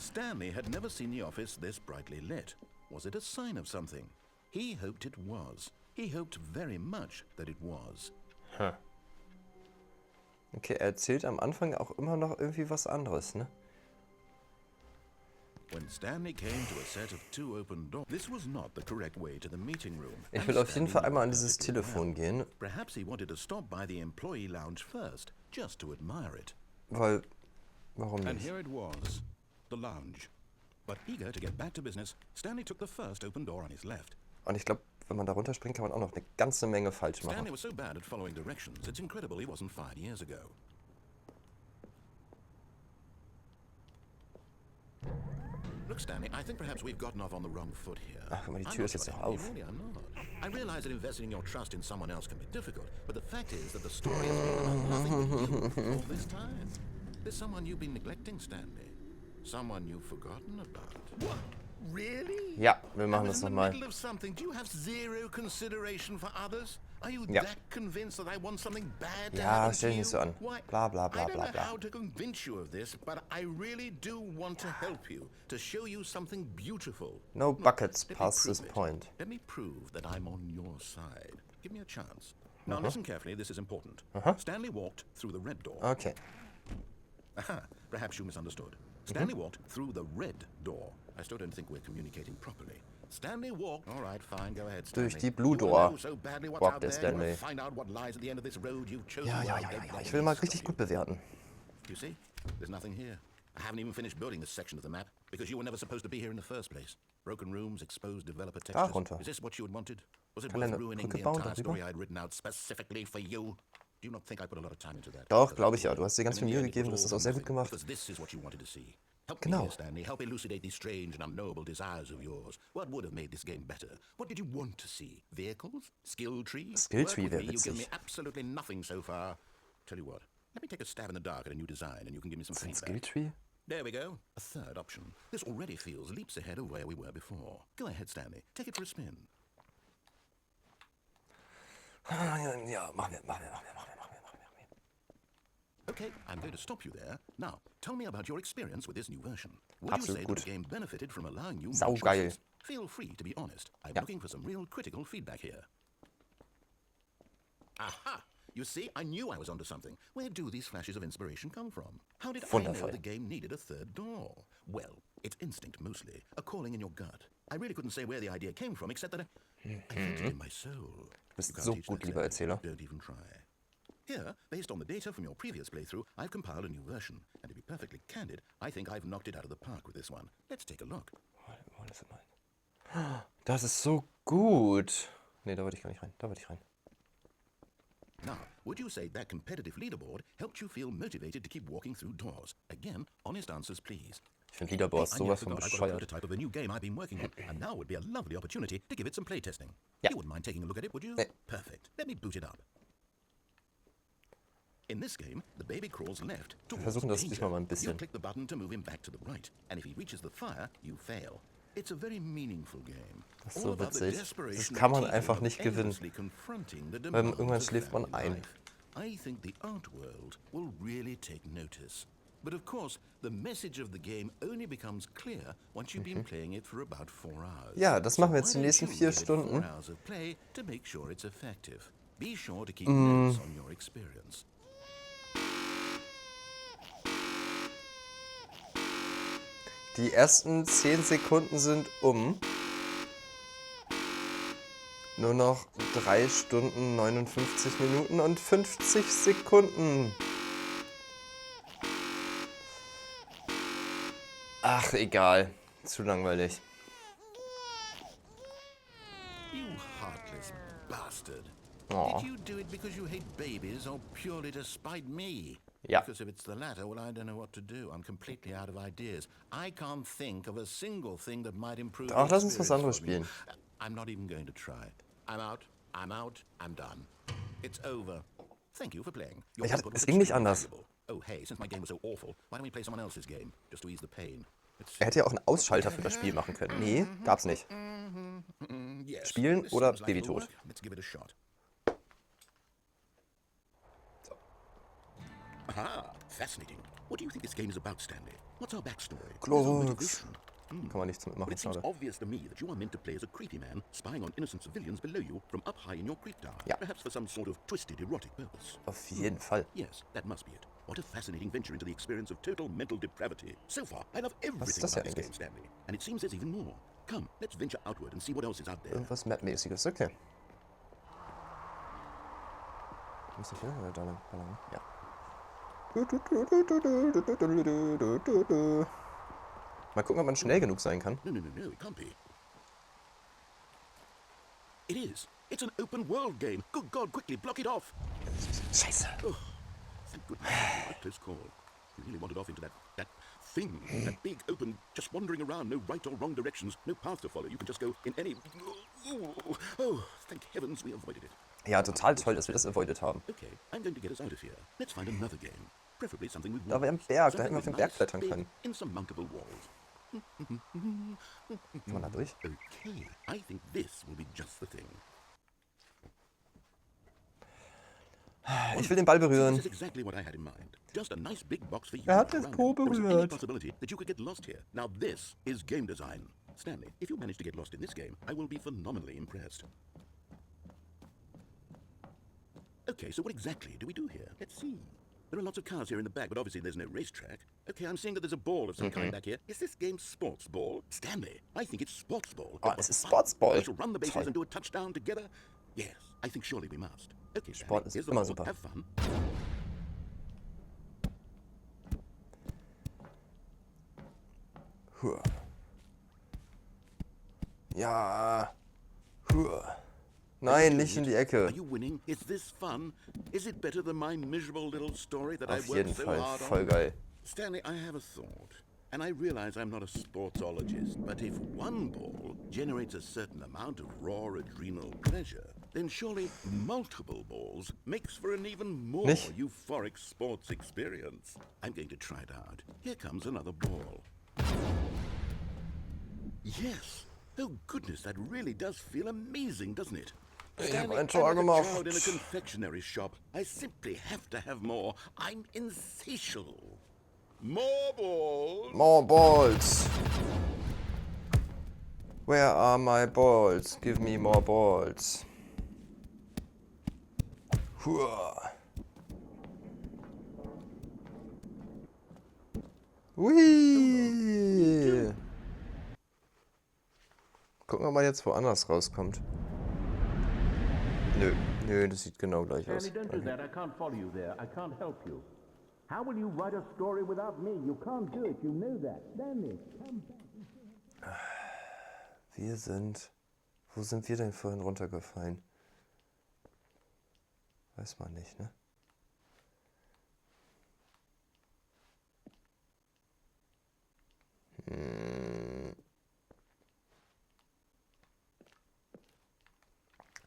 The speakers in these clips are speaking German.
Stanley had never seen the office this brightly lit. Was it a sign of something? He hoped it was. He hoped very much that it was. Okay, er erzählt am Anfang auch immer noch irgendwie was anderes, ne? When Stanley came to a set of 2 open doors, this was not the correct way to the meeting room. Ich will auf jeden Fall einmal an dieses Telefon gehen. Perhaps he wanted to stop by the employee lounge first, just to admire it. Weil, warum And nicht? here it was, the lounge. But eager to get back to business, Stanley took the first open door on his left. Und ich glaube, wenn man da runterspringt, kann man auch noch eine ganze Menge falsch machen. Stanley was so bad at following directions, it's incredible he wasn't fired years ago. Look, Stanley, I think perhaps we've gotten off on the wrong foot here. Ach, guck mal, die Tür ist jetzt noch auf. Really, I'm not. I realize that investing your trust in someone else can be difficult, but the fact is that the story has been about nothing but you for all this time. There's someone you've been neglecting, Stanley. Someone you've forgotten about. What? Really? Ja, wir machen das nochmal. Do you have zero consideration for others? Are you Ja. that convinced that I want something bad to Ja, happen stell to dich nicht you? so an. Why? Bla bla I bla don't bla know bla. how to convince you of this, but I really do want to help you, to show you something beautiful. No Look, buckets let me past prove this it. point. Let me prove that I'm on your side. Give me a chance. Now listen carefully, this is important. Stanley walked through the red door. Okay. Aha, perhaps you misunderstood. Stanley walked through the red door. I still don't think we're communicating properly. Stanley walked. All right, fine, go ahead, Stanley. Durch die Blue You wanna Door know so badly what's walkt out der there? You wanna Stanley. find out what lies at the end of this road you've chosen? Ja, ja, Well, ja, don't ja. let Ich me will mal stop richtig you. gut bewerten. You see, there's nothing here. I haven't even finished building this section of the map because you were never supposed to be here in the first place. Broken rooms, exposed developer textures. runter. Is this what you had wanted? Was it Kann worth er eine ruining Brücke the bauen entire darüber? story I'd written out specifically for you? Do you not think I put a lot of time into that? Doch, glaube ich ja. Du hast dir ganz And viel in the Mühe end, it was gegeben, das all ist auch sehr gut nothing, gemacht. because this is what you wanted to see. Help me Genau. here, Stanley. Help elucidate these strange and unknowable desires of yours. What would have made this game better? What did you want to see? Vehicles? Skill trees? Skill Work tree with wäre me. You've given me witzig. absolutely nothing so far. Tell you what. Let me take a stab in the dark at a new design, and you can give me some Ist ein feedback. Skilltree? There we go. A third option. This already feels leaps ahead of where we were before. Go ahead, Stanley. Take it for a spin. Ja, machen wir. Okay, I'm going to stop you there. Now, tell me about your experience with this new version. Would you Absolut say gut. that the game benefited from allowing you more Saugeil. choices? Feel free to be honest. I'm Ja. looking for some real critical feedback here. Aha! You see, I knew I was onto something. Where do these flashes of inspiration come from? How did I know Wundervoll. the game needed a third door? Well, it's instinct mostly, a calling in your gut. I really couldn't say where the idea came from, except that I felt it in my soul. Du bist You can't so teach gut, that, lieber Stanley. Erzähler. Don't even try. Here, based on the data from your previous playthrough, I've compiled a new version. And to be perfectly candid, I think I've knocked it out of the park with this one. Let's take a look. Das ist so gut. Nee, da wollte ich gar nicht rein. Da wollte ich rein. Now, would you say that competitive leaderboard helped you feel motivated to keep walking through doors? Again, honest answers, please. Ich finde Leaderboards I sowas never von forgot I've got a bescheuert. prototype of a new game I've been working on, and now would be a lovely opportunity to give it some playtesting. Ja. You wouldn't mind taking a look at it, would you? Nee. Perfect. Let me boot it up. In this game, the baby crawls left towards versuchen das danger. diesmal mal ein You bisschen. click the button to move him back to the right, and if he reaches the fire, you fail. It's a very meaningful game. Das ist All so about the witzig. desperation Das kann of man teaching einfach of nicht gewinnen. endlessly confronting the Weil demands irgendwann of schläft man family ein. life. I think the art world will really take notice. But of course, the message of the game only becomes clear once you've been playing it for about 4 hours. Ja, das machen wir jetzt why die don't nächsten you 4 give it 4 Stunden. hours of play to make sure it's effective. Be sure to keep notes on your experience. Die ersten 10 Sekunden sind um. Nur noch 3 Stunden, 59 Minuten und 50 Sekunden. Ach, egal. Zu langweilig. You heartless bastard. Aw. Did you do it because you hate babies or purely to spite me? Ja. Because if it's the latter, well, I don't know what to do. I'm completely out of ideas. I can't think of a single thing that might improve Ach, the lass uns was anderes experience spielen. for me. I'm not even going to try. I'm out. I'm out. I'm done. It's over. Thank you for playing. Your Ich hab- input es was ging nicht extremely anders. valuable. Oh, hey, since my game was so awful, why don't we play someone else's game? Just to ease the pain. Er hätte ja auch einen Ausschalter für das Spiel machen können. Nee, gab's nicht. Yes, Spielen this oder seems like it'll Babytod. work. Let's give it a shot. Aha, fascinating. What do you think this game is about, Stanley? What's our backstory? Deluxe. Kann man nichts mitmachen, Well, it seems schade. obvious to me that you are meant to play as a creepy man spying on innocent civilians below you from up high in your creep tower. Ja. Perhaps for some sort of twisted erotic purpose. Auf jeden Fall. Yes, that must be it. What a fascinating venture into the experience of total mental depravity. So far, I love everything das about ja this game, Stanley. And it seems there's even more. Come, let's venture outward and see what else is out there. Irgendwas Map-mäßiges, okay. Muss ich hier? Da lang. Ja. Mal gucken, ob man schnell genug sein kann. No, it can't be. It is. It's an open world game. Good God, quickly, block it off. Scheiße. Oh, thank goodness. What a close call. You really wandered off into that thing. That big, open, just wandering around. No right or wrong directions. No path to follow. You can just go in any... Oh, thank heavens we avoided it. Ja, total toll, dass wir das avoided haben. Okay, I'm going to get us out of here. Let's find another game. Preferably something with Da war ein Berg, da hätten wir auf den Berg klettern können. Insurmountable walls. Kann man da durch? Okay, I think this will be just the thing. Ich will den Ball berühren. This is exactly what I had in mind. Just a nice big box for you. Er hat das Po There wasn't any berührt. possibility that you could get lost here. Now this is game design. Stanley, if you manage to get lost in this game, I will be phenomenally impressed. Okay, so what exactly do we do here? Let's see. There are lots of cars here in the back, but obviously there's no racetrack. Okay, I'm seeing that there's a ball of some kind back here. Is this game sports ball? Stanley, I think it's sports ball. Oh, es ist Sportsball. We shall run the bases Toll. and do a touchdown together. Yes, I think surely we must. Okay, Sport Stanley, ist here's the immer ball. super. Have fun. Huah. Ja. Huah. Nein, nicht in die Ecke. Are you winning? Is this fun? Is it better than my miserable little story that I Auf worked jeden so Fall, hard voll on? geil. Stanley, I have a thought. And I realize I'm not a sportsologist, but if one ball generates a certain amount of raw adrenal pleasure, then surely multiple balls makes for an even more Nicht? euphoric sports experience. I'm going to try it out. Here comes another ball. Yes. Oh goodness, that really does feel amazing, doesn't it? Ich habe Stanley, ein Tor I'm like a gemacht. child in a confectionery shop. I simply have to have more. I'm insatiable. More balls. More balls. Where are my balls? Give me more balls. Huah. Hui. Gucken, ob man jetzt woanders rauskommt. Nö, das sieht genau gleich aus. Stanley, don't do that. I can't follow you there. I can't help you. How will you write a story without me? You can't do it. You know that. Stanley, come back. Wir sind... Wo sind wir denn vorhin runtergefallen? Weiß man nicht, ne?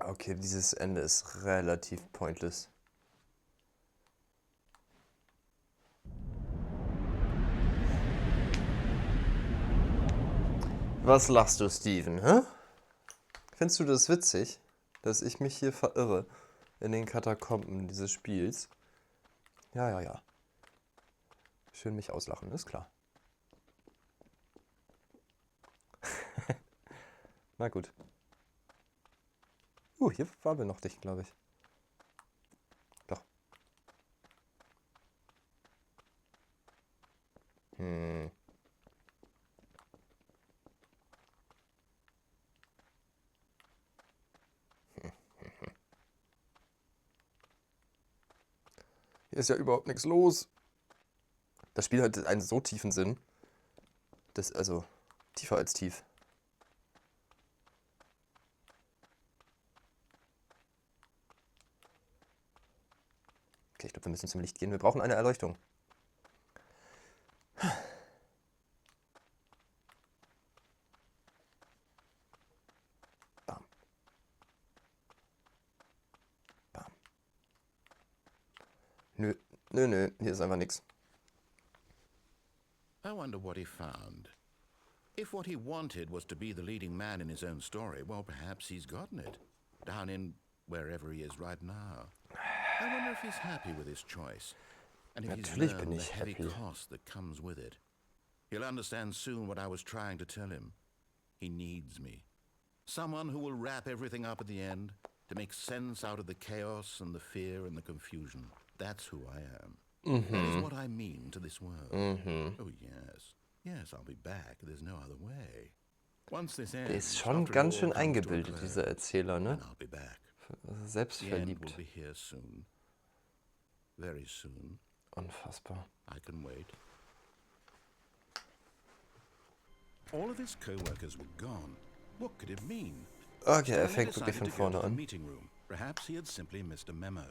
Okay, dieses Ende ist relativ pointless. Was lachst du, Steven, hä? Findest du das witzig, dass ich mich hier verirre in den Katakomben dieses Spiels? Ja. Schön mich auslachen, ist klar. Na gut. Hier war wir noch dicht, glaube ich. Doch. Hier ist ja überhaupt nichts los. Das Spiel hat einen so tiefen Sinn. Das, also, tiefer als tief. Okay, ich glaube, wir müssen zum Licht gehen. Wir brauchen eine Erleuchtung. Bam. Bam. Nö, hier ist einfach nichts. I wonder what he found. If what he wanted was to be the leading man in his own story, well, perhaps he's gotten it. Down in wherever he is right now. I wonder if he's happy with his choice. And if he's Natürlich bin learned the ich heavy happy. cost that comes with it, he'll understand soon what I was trying to tell him. He needs me. Someone who will wrap everything up at the end to make sense out of the chaos and the fear and the confusion. That's who I am. That is what I mean to this world. Oh, yes. Yes, I'll be back. There's no other way. Once this ends, Der ist schon after it ganz all schön comes to a eingebildet, close, dieser Erzähler, ne? then I'll be back. Also The end will selbstverliebt. be here soon. Very soon. Unfassbar. I can wait. All of his co-workers were gone. What could it mean? Okay, er Stanley fängt wirklich decided von to go vorne to the an. meeting room. Perhaps he had simply missed a memo.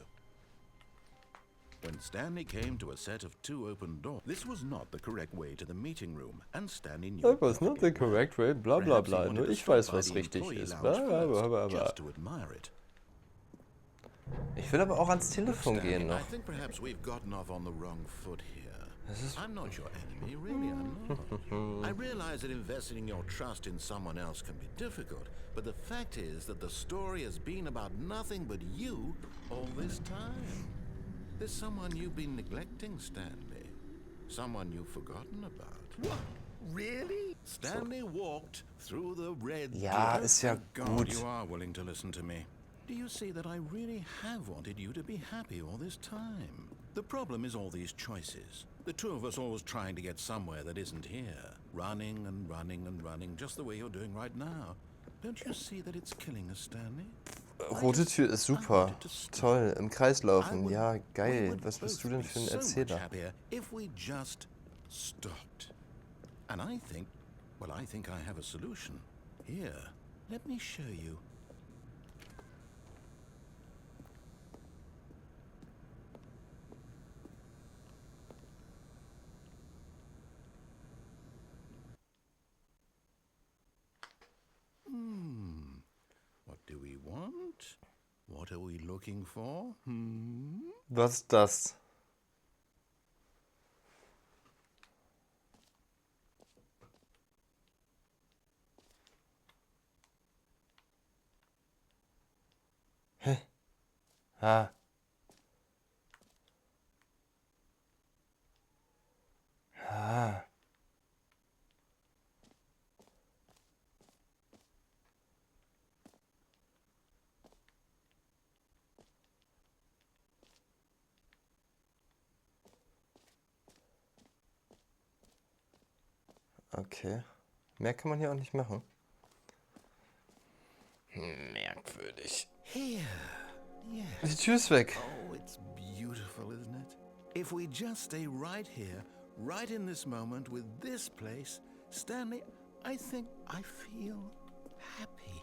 When Stanley came to a set of 2 open doors, this was not the correct way to the meeting room, and Stanley knew That it was not the perfectly correct way, bla bla well. Perhaps he bla. wanted Nur to ich stop weiß, by was the richtig employee ist. lounge Bla bla bla first, bla bla. just to admire it. Ich will aber auch ans Look, Telefon Stanley, gehen I noch. think perhaps we've gotten off on the wrong foot here. Das ist I'm not your enemy, really, I'm not. I realize that investing your trust in someone else can be difficult, but the fact is that the story has been about nothing but you all this time. There's someone you've been neglecting, Stanley. Someone you've forgotten about. What? Really? Stanley walked through the red Ja, door. ist ja Thank God gut. you are willing to listen to me. Do you see that I really have wanted you to be happy all this time? The problem is all these choices. The two of us always trying to get somewhere that isn't here. Running and running and running, just the way you're doing right now. Don't you see that it's killing us, Stanley? Rote Tür ist super. Toll. Im Kreis laufen. Ja, geil. Was bist du denn für ein Erzähler? If we just stopped. And I think I have a solution. Here, let me show you. What do we want? What are we looking for? Was ist das? Hä? Ah. Ah. Okay. Mehr kann man hier auch nicht machen. Merkwürdig. Here. Yeah. Die Tür ist weg. Oh, it's beautiful, isn't it? If we just stay right here, right in this moment with this place, Stanley, I think I feel happy.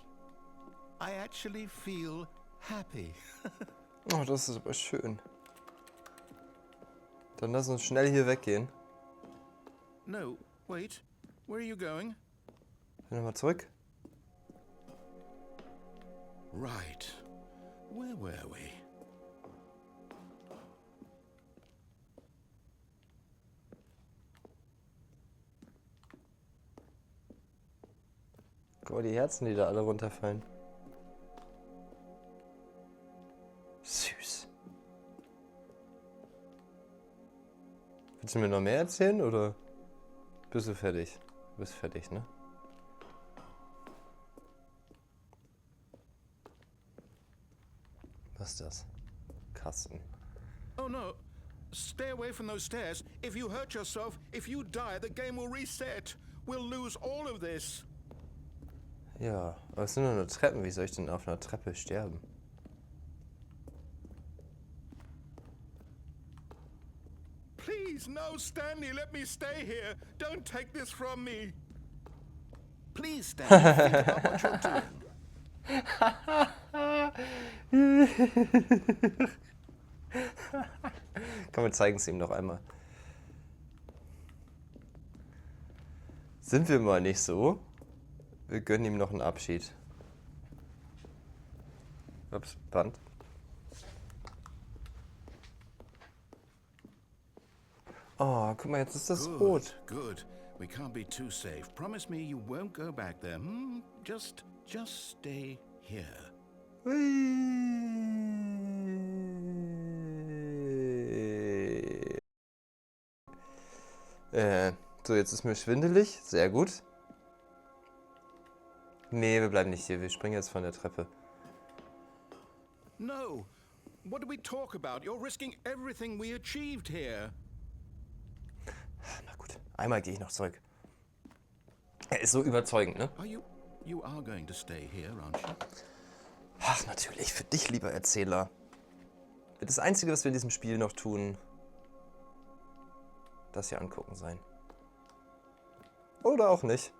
I actually feel happy. Oh, das ist aber schön. Dann lass uns schnell hier weggehen. No, wait. Where are you going? Nochmal zurück. Right. Where were we? Guck mal, die Herzen, die da alle runterfallen. Süß. Willst du mir noch mehr erzählen, oder bist du fertig? Du bist fertig, ne? Was ist das? Kasten. Oh no. Stay away from those stairs. If you hurt yourself, if you die, the game will reset. We'll lose all of this. Ja, aber es sind nur Treppen. Wie soll ich denn auf einer Treppe sterben? Please, no, Stanley, let me stay here. Don't take this from me. Please, Stanley, think about what you're doing. Komm, wir zeigen es ihm noch einmal. Sind wir mal nicht so? Wir gönnen ihm noch einen Abschied. Ups, Band. Oh, guck mal, jetzt ist das rot. Good. We can't be too safe. Promise me you won't go back there. Just stay here. Hui. So, jetzt ist mir schwindelig. Sehr gut. Nee, wir bleiben nicht hier. Wir springen jetzt von der Treppe. No. What do we talk about? You're risking everything we achieved here. Na gut, einmal gehe ich noch zurück. Er ist so überzeugend, ne? You are going to stay here, aren't you? Ach, natürlich. Für dich, lieber Erzähler. Wird das Einzige, was wir in diesem Spiel noch tun, das hier angucken sein. Oder auch nicht.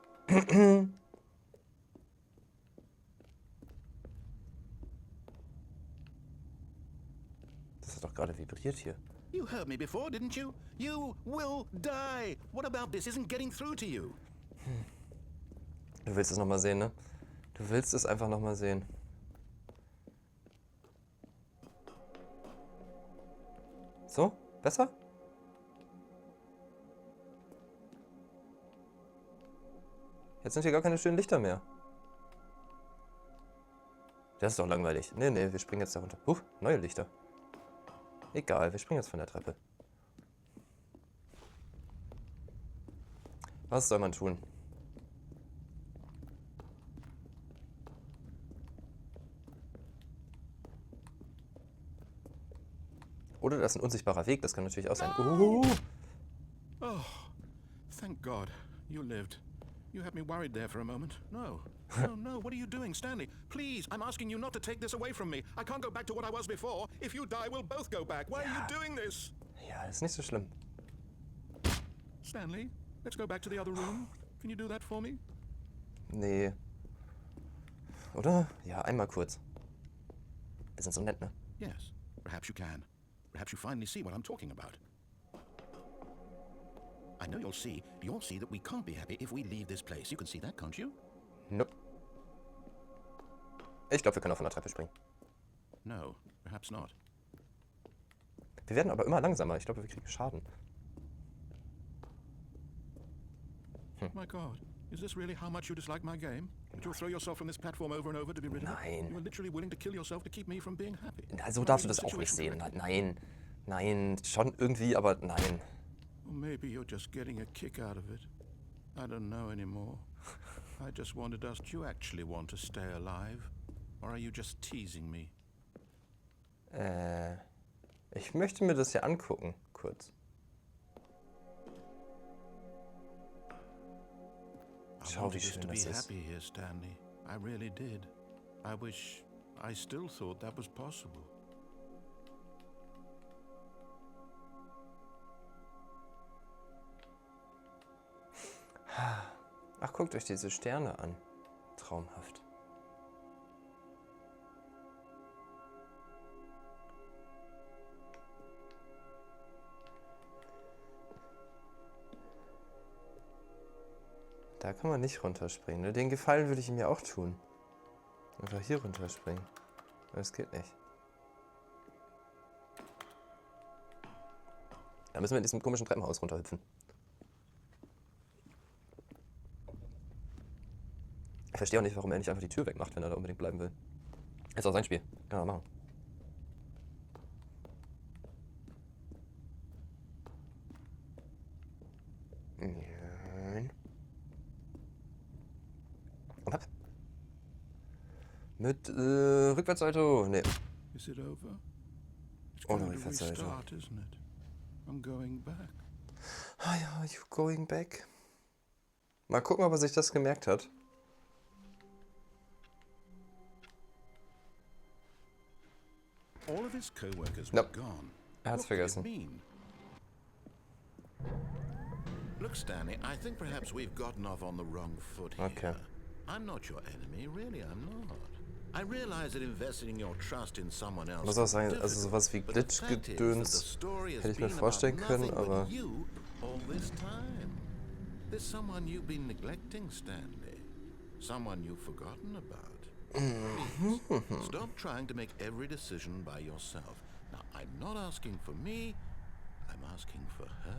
Das hat doch gerade vibriert hier. You heard me before, didn't you? You will die. What about this isn't getting through to you? Du willst es nochmal sehen, ne? Du willst es einfach nochmal sehen. So? Besser? Jetzt sind hier gar keine schönen Lichter mehr. Das ist doch langweilig. Nee, wir springen jetzt da runter. Neue Lichter. Egal, wir springen jetzt von der Treppe. Was soll man tun? Oder das ist ein unsichtbarer Weg, das kann natürlich auch sein. Oh, thank God. You lived. You had me worried there for a moment. No, what are you doing, Stanley? Please, I'm asking you not to take this away from me. I can't go back to what I was before. If you die, we'll both go back. Why are you doing this? Ja, ist nicht so schlimm. Stanley, let's go back to the other room. Can you do that for me? Nee. Oder? Ja, einmal kurz. Wir sind so nett, ne? Yes, perhaps you can. Perhaps you finally see what I'm talking about. I know you'll see that we can't be happy if we leave this place. You can see that, can't you? Nope. Ich glaube, wir können auch von der Treppe springen. No, perhaps not. Wir werden aber immer langsamer. Ich glaube, wir kriegen Schaden. My God, is this really how much you dislike my game? That you'll throw yourself from this platform over and over to be rid of it? Nein. You are literally willing to kill yourself to keep me from being happy. So darfst du das auch nicht sehen. Nein, schon irgendwie, aber nein. Or maybe you're just getting a kick out of it. I don't know anymore. I just wondered, does you actually want to stay alive? Or are you just teasing me? Ich möchte mir das hier angucken, kurz. Schau, wie schön das ist. Happy here, Stanley. I really did. I wish I still thought that was possible. Ach, guckt euch diese Sterne an. Traumhaft. Da kann man nicht runterspringen. Ne? Den Gefallen würde ich ihm ja auch tun. Einfach hier runterspringen. Aber das geht nicht. Da müssen wir in diesem komischen Treppenhaus runterhüpfen. Ich verstehe auch nicht, warum er nicht einfach die Tür wegmacht, wenn er da unbedingt bleiben will. Ist auch sein Spiel. Kann er machen. Und hab. Mit Rückwärtssalto. Nee. Is it over? It's Ohne going to Rückwärtssalto. restart, isn't it? I'm going back. Ah ja, you going back? Mal gucken, ob er sich das gemerkt hat. All of his co-workers Nope. were gone. Er hat's What could it vergessen. mean? Look, Stanley, I think perhaps we've gotten off on the wrong foot here. Okay. I'm not your enemy, really, I'm not. I realize that investing your trust in someone else Ich muss auch sagen, is also difficult, sowas wie but the fact is that the Glitch-Gedöns story has hätte ich mir been vorstellen about können, nothing but aber you all this time. There's someone you've been neglecting, Stanley. Someone you've forgotten about. Please, stop trying to make every decision by yourself. Now, I'm not asking for me, I'm asking for her.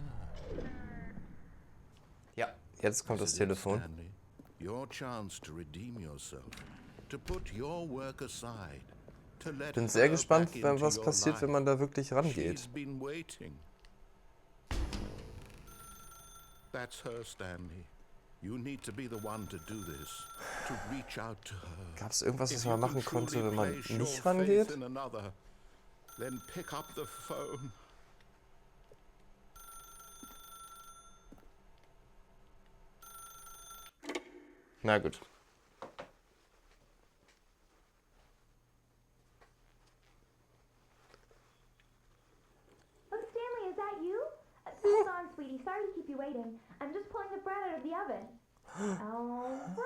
ja, jetzt kommt das This is it, Telefon. Stanley. Your chance to redeem yourself, to put your work aside, to let Bin sehr her gespannt, back into was your passiert, life. wenn man da wirklich rangeht. She's been waiting. That's her, Stanley. You need to be the one to do this, to reach out to her. Gab es irgendwas, was If man you machen can konnte, truly wenn man place your nicht faith rangeht? in another, then pick up the phone. Na gut. Oh, Stanley, is that you? Hold on, sweetie. Sorry to keep you waiting. I'm just pulling the bread out of the oven. All right.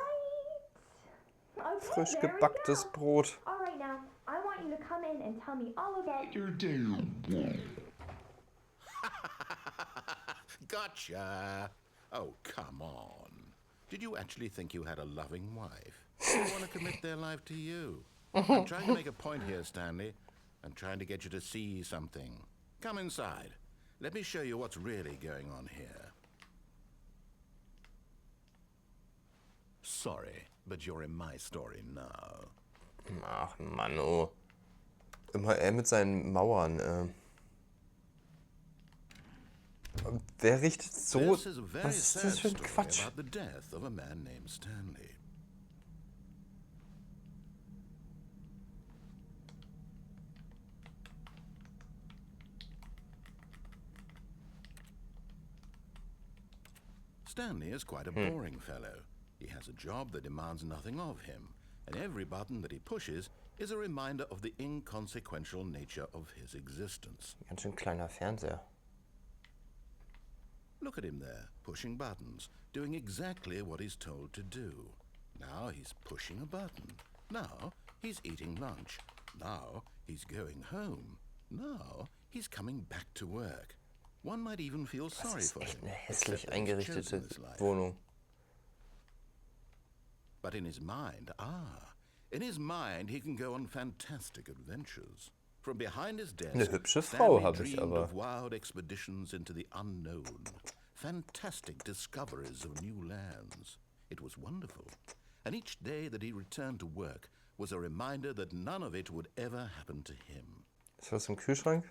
Okay, Frisch there we gebacktes go. Brot. All right, now, I want you to come in and tell me all about your day. Gotcha. Oh, come on. Did you actually think you had a loving wife? They want to commit their life to you. I'm trying to make a point here, Stanley. I'm trying to get you to see something. Come inside. Let me show you what's really going on here. Sorry, but you're in my story now. Ach, Mann, oh. Immer er mit seinen Mauern, Wer richtet so... This is a very Was ist sad das für ein story Quatsch? about the death of a man named Stanley. Stanley is quite a boring fellow. He has a job that demands nothing of him, and every button that he pushes is a reminder of the inconsequential nature of his existence. Ganz schön kleiner Fernseher. Look at him there, pushing buttons, doing exactly what he's told to do. Now he's pushing a button. Now he's eating lunch. Now he's going home. Now he's coming back to work. One might even feel Das sorry ist for echt him. eine hässlich except that he's eingerichtete chosen this life. Wohnung. But in his mind, in his mind he can go on fantastic adventures. From behind his desk, Eine hübsche Frau Stanley habe ich dreamed aber. of wild expeditions into the unknown, fantastic discoveries of new lands. It was wonderful. And each day that he returned to work was a reminder that none of it would ever happen to him. Ist was im Kühlschrank?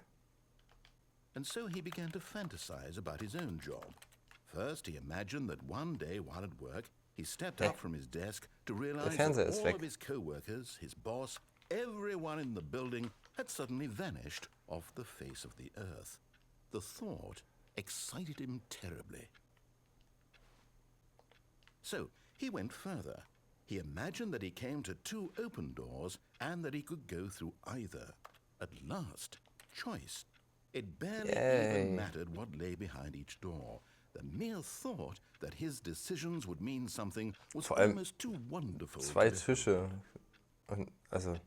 And so he began to fantasize about his own job. First, he imagined that one day while at work, he stepped up from his desk to realize Fernseher that ist all weg. of his co-workers, his boss, everyone in the building had suddenly vanished off the face of the earth. The thought excited him terribly. So he went further. He imagined that he came to two open doors and that he could go through either. At last, choice. It barely even Yay. mattered what lay behind each door. The mere thought that his decisions would mean something was Vor allem almost too wonderful. Zwei to Tische. Und, also,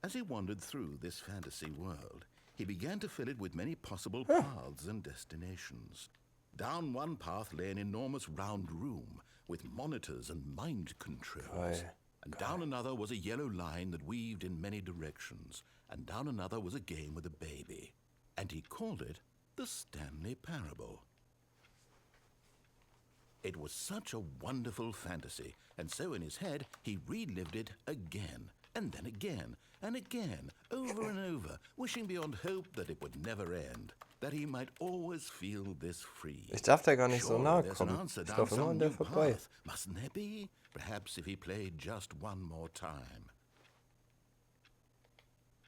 As he wandered through this fantasy world, he began to fill it with many possible paths and destinations. Down one path lay an enormous round room with monitors and mind controls. Geil. And down another was a yellow line that weaved in many directions. And down another was a game with a baby. And he called it the Stanley Parable. It was such a wonderful fantasy, and so in his head he relived it again, and then again, and again, over and over, wishing beyond hope that it would never end, that he might always feel this free. ich darf da gar nicht so Surely nahe there's an kommen. answer Ich down laufe immer some an der new vorbei. path, mustn't there be? Perhaps if he played just one more time.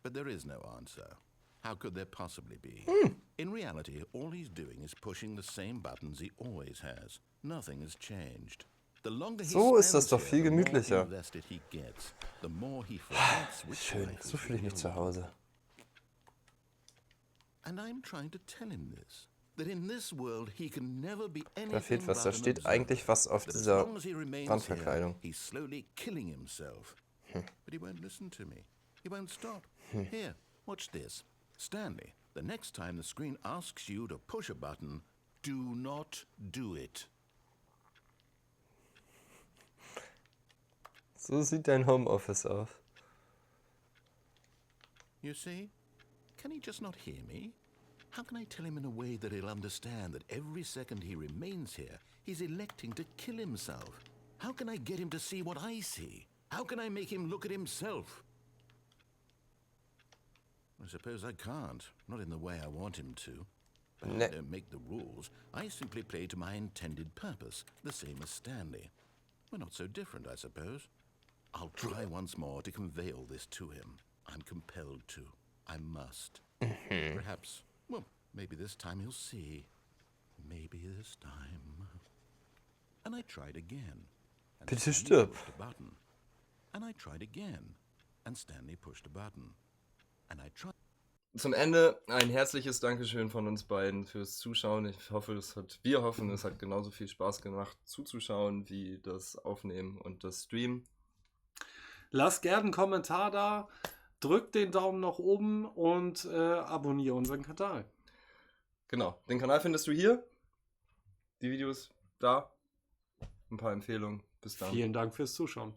But there is no answer. How could there possibly be? In reality, all he's doing is pushing the same buttons he always has. Nothing has changed. The longer he So ist das spends doch here, viel the more gemütlicher. invested he gets, the more he forgets which Schön, life so is fühle ich mich real. zu Hause. And I'm trying to tell him this. That in this world he can never be Da anything fehlt was. but Da an steht observer. eigentlich was auf That as dieser long as he remains Wandverkleidung. here, he's slowly killing himself. But he won't listen to me. He won't stop. Here, watch this. Stanley, the next time the screen asks you to push a button, do not do it. So sieht dein Homeoffice aus. You see? Can he just not hear me? How can I tell him in a way that he'll understand that every second he remains here, he's electing to kill himself? How can I get him to see what I see? How can I make him look at himself? I suppose I can't, not in the way I want him to. But I don't make the rules. I simply play to my intended purpose, the same as Stanley. We're not so different, I suppose. I'll try once more to convey all this to him. I'm compelled to. I must. Perhaps, well, maybe this time he'll see. Maybe this time. And I tried again. And Bitte Stanley stirb. pushed a button. And I tried again. And Stanley pushed a button. And I tried. Zum Ende ein herzliches Dankeschön von uns beiden fürs Zuschauen. Wir hoffen, es hat genauso viel Spaß gemacht zuzuschauen wie das Aufnehmen und das Streamen. Lasst gerne einen Kommentar da, drückt den Daumen nach oben und abonniere unseren Kanal. Genau, den Kanal findest du hier. Die Videos da. Ein paar Empfehlungen. Bis dann. Vielen Dank fürs Zuschauen.